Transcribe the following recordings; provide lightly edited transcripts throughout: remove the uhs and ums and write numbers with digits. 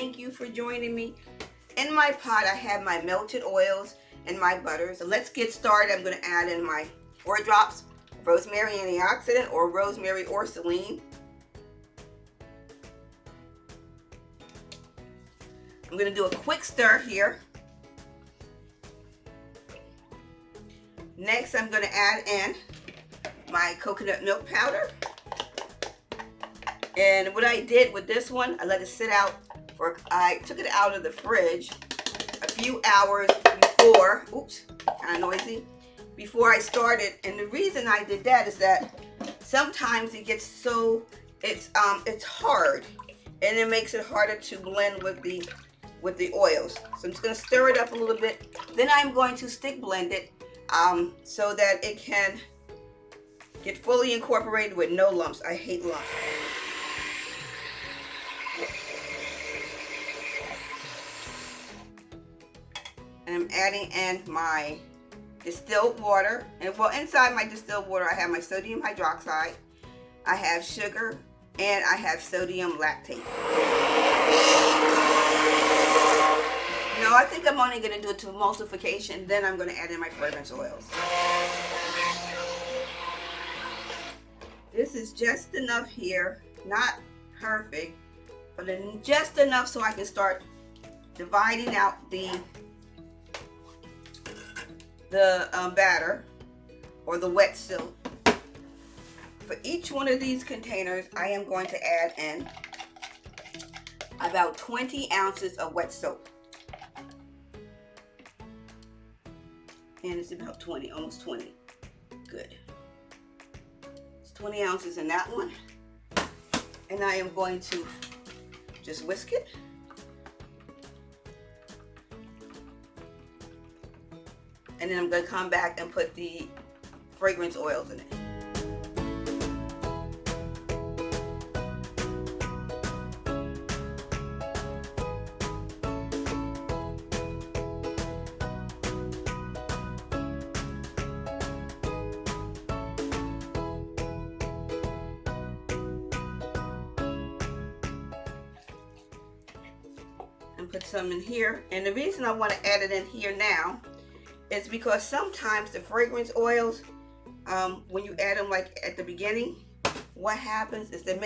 thank you for joining me. In my pot, I have my melted oils and my butter. So let's get started. I'm going to add in my 4 drops of rosemary antioxidant, or rosemary or swirling. I'm going to do a quick stir here. Next, I'm going to add in my coconut milk powder. And what I did with this one, I let it sit out for, I took it out of the fridge a few hours before, oops, kind of noisy, before I started. And the reason I did that is that sometimes it gets so, it's hard, and it makes it harder to blend with the oils. So I'm just going to stir it up a little bit. Then I'm going to stick blend it so that it can get fully incorporated with no lumps. I hate lumps. And I'm adding in my distilled water. And well, inside my distilled water, I have my sodium hydroxide, I have sugar, and I have sodium lactate. No, I think I'm only going to do it to emulsification. Then I'm going to add in my fragrance oils. This is just enough here, not perfect, but just enough so I can start dividing out the batter or the wet soap. For each one of these containers, I am going to add in about 20 ounces of wet soap. And it's about 20, almost 20. Good. It's 20 ounces in that one. And I am going to just whisk it. And then I'm going to come back and put the fragrance oils in it. And put some in here. And the reason I want to add it in here now is because sometimes the fragrance oils, when you add them like at the beginning, what happens is it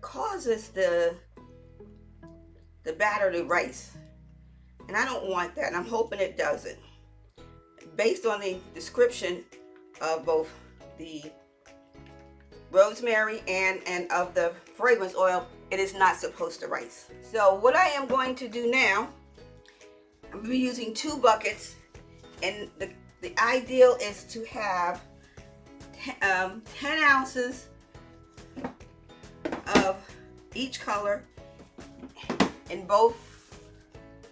causes the batter to rise. And I don't want that, and I'm hoping it doesn't. Based on the description of both the rosemary and of the fragrance oil, it is not supposed to rise. So what I am going to do now, I'm going to be using 2 buckets, and the ideal is to have 10 ounces of each color in both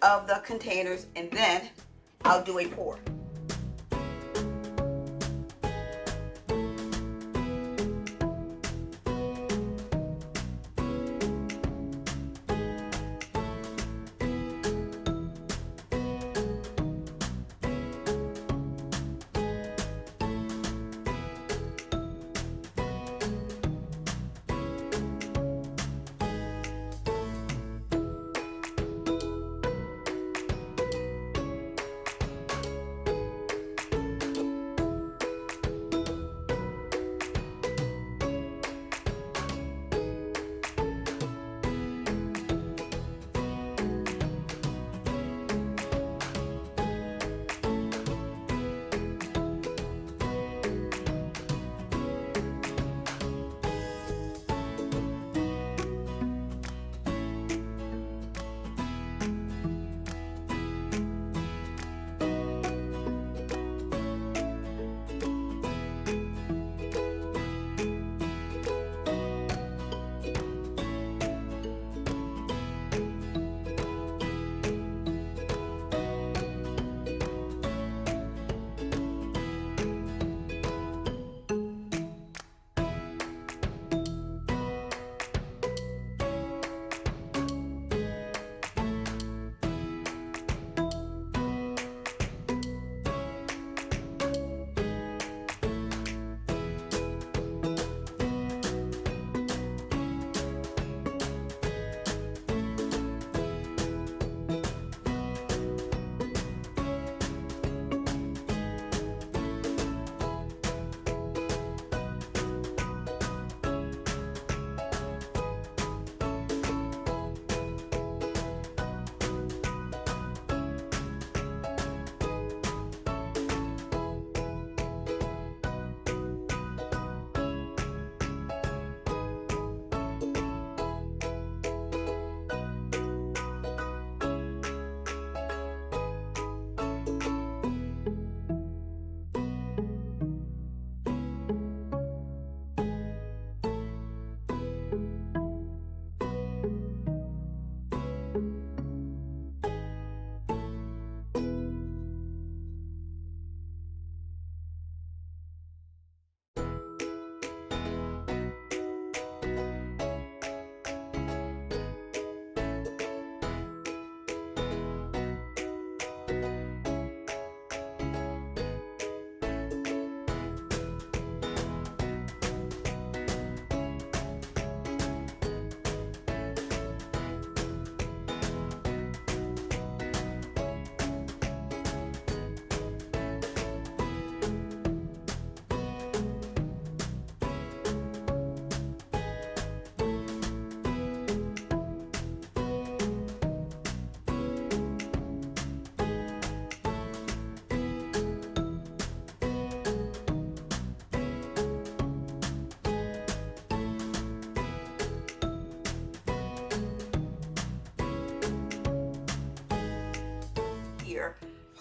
of the containers, and then I'll do a pour.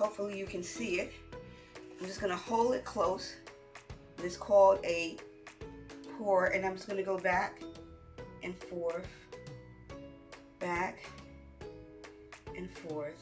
Hopefully you can see it. I'm just gonna hold it close. It's called a pour, and I'm just gonna go back and forth, back and forth.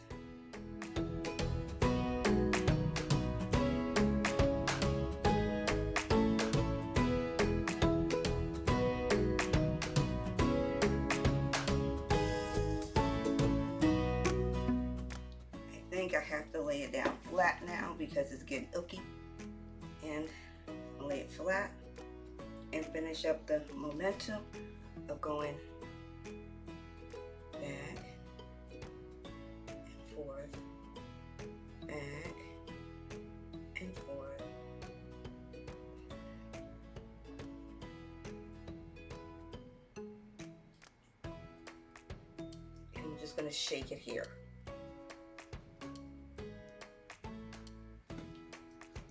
I think I have to lay it down flat now because it's getting icky, and I'll lay it flat and finish up the momentum of going back and forth, back and forth. And I'm just going to shake it here.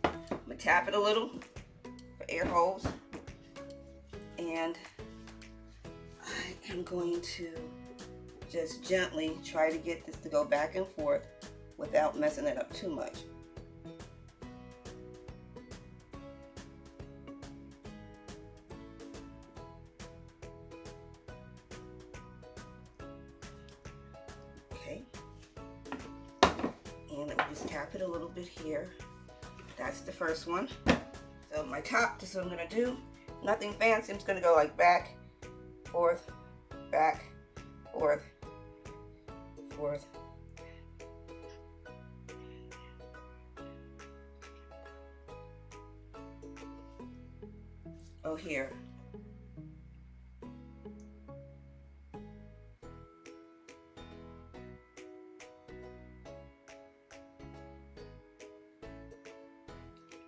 I'm going to tap it a little for air holes, and I am going to just gently try to get this to go back and forth without messing it up too much. Okay, and let me just tap it a little bit here. That's the first one. So my top, this is what I'm gonna do. Nothing fancy. I'm just gonna go like back, forth, back, forth, forth. Oh, here.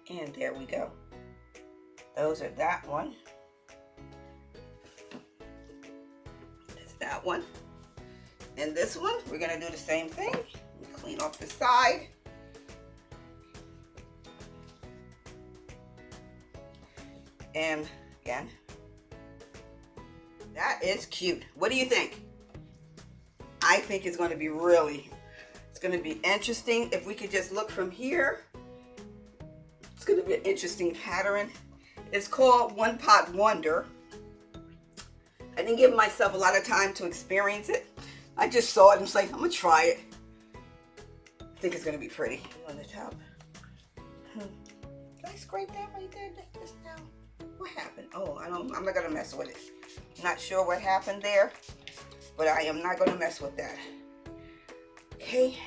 And there we go. Those are that one. That's that one. And this one, we're gonna do the same thing. Clean off the side. And again, that is cute. What do you think? I think it's gonna be it's gonna be interesting. If we could just look from here, it's gonna be an interesting pattern. It's called One Pot Wonder. I didn't give myself a lot of time to experience it. I just saw it and was like, I'm gonna try it. I think it's gonna be pretty on the top. Did I scrape that right there? Just now? What happened? Oh, I'm not gonna mess with it. Not sure what happened there, but I am not gonna mess with that. Okay.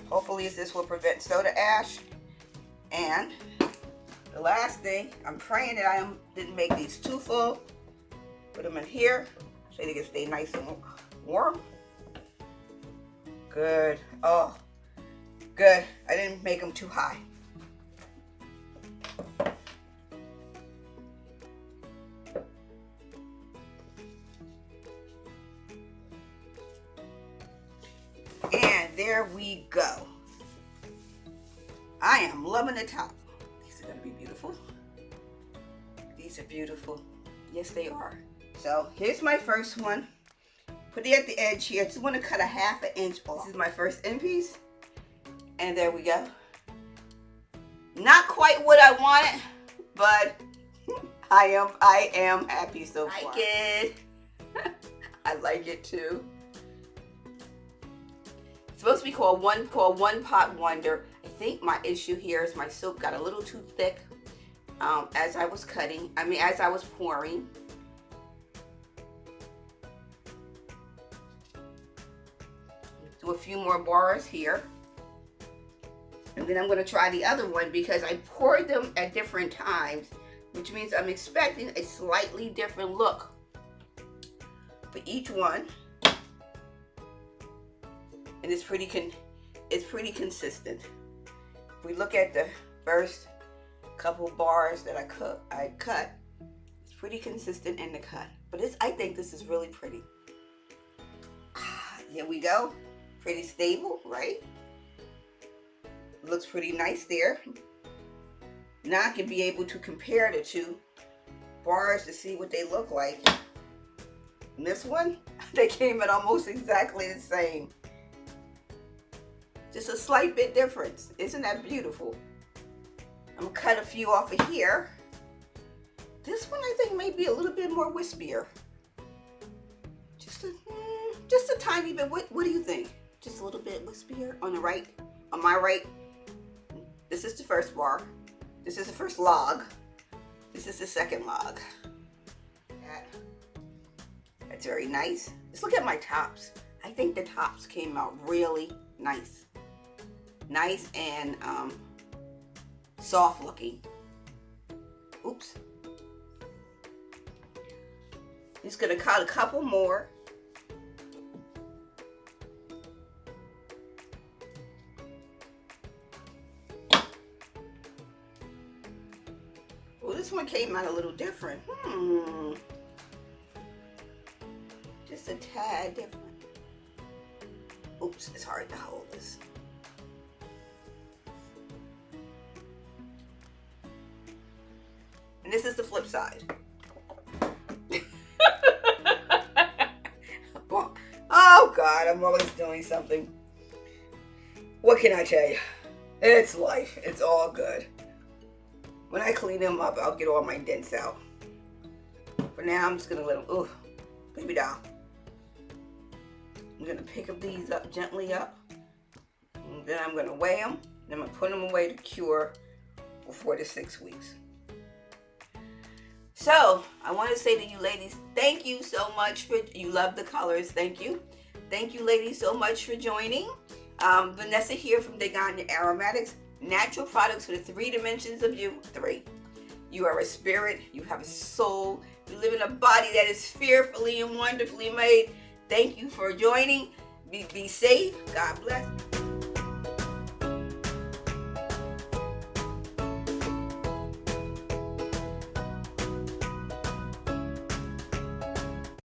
Hopefully this will prevent soda ash. And the last thing, I'm praying that I didn't make these too full. Put them in here so they can stay nice and warm. Good. Oh, good. I didn't make them too high. And there we go. I am loving the top. These are gonna be beautiful. These are beautiful. Yes, they are. So here's my first one. Put it at the edge here. Just want to cut a ½ inch off. This is my first end piece. And there we go. Not quite what I wanted, but I am happy so far. I like it. I like it too. It's supposed to be called One Pot Wonder. I think my issue here is my soap got a little too thick as I was as I was pouring. Do a few more bars here. And then I'm going to try the other one because I poured them at different times, which means I'm expecting a slightly different look for each one. And it's pretty consistent. If we look at the first couple bars that I cut, it's pretty consistent in the cut. But I think this is really pretty. Here we go. Pretty stable, right? Looks pretty nice there. Now I can be able to compare the two bars to see what they look like. And this one, they came in almost exactly the same. Just a slight bit difference. Isn't that beautiful? I'm gonna cut a few off of here. This one I think may be a little bit more wispier. Just a tiny bit. What do you think? Just a little bit wispier on the right, on my right. This is the first bar. This is the first log. This is the second log. That's very nice. Just look at my tops. I think the tops came out really nice. Nice and soft looking. Oops. Just gonna cut a couple more. Well, this one came out a little different. Just a tad different. Oops, it's hard to hold this. And this is the flip side. Oh God, I'm always doing something. What can I tell you? It's life. It's all good. When I clean them up, I'll get all my dents out. For now, I'm just gonna let them, ooh, baby doll. I'm gonna pick up these up gently up. And then I'm gonna weigh them. And I'm gonna put them away to cure for 4 to 6 weeks. So, I want to say to you ladies, thank you so much for, you love the colors, thank you. Thank you ladies so much for joining. Vanessa here from DeGanya Aromatics, natural products for the 3 dimensions of you. 3. You are a spirit, you have a soul, you live in a body that is fearfully and wonderfully made. Thank you for joining. Be safe. God bless.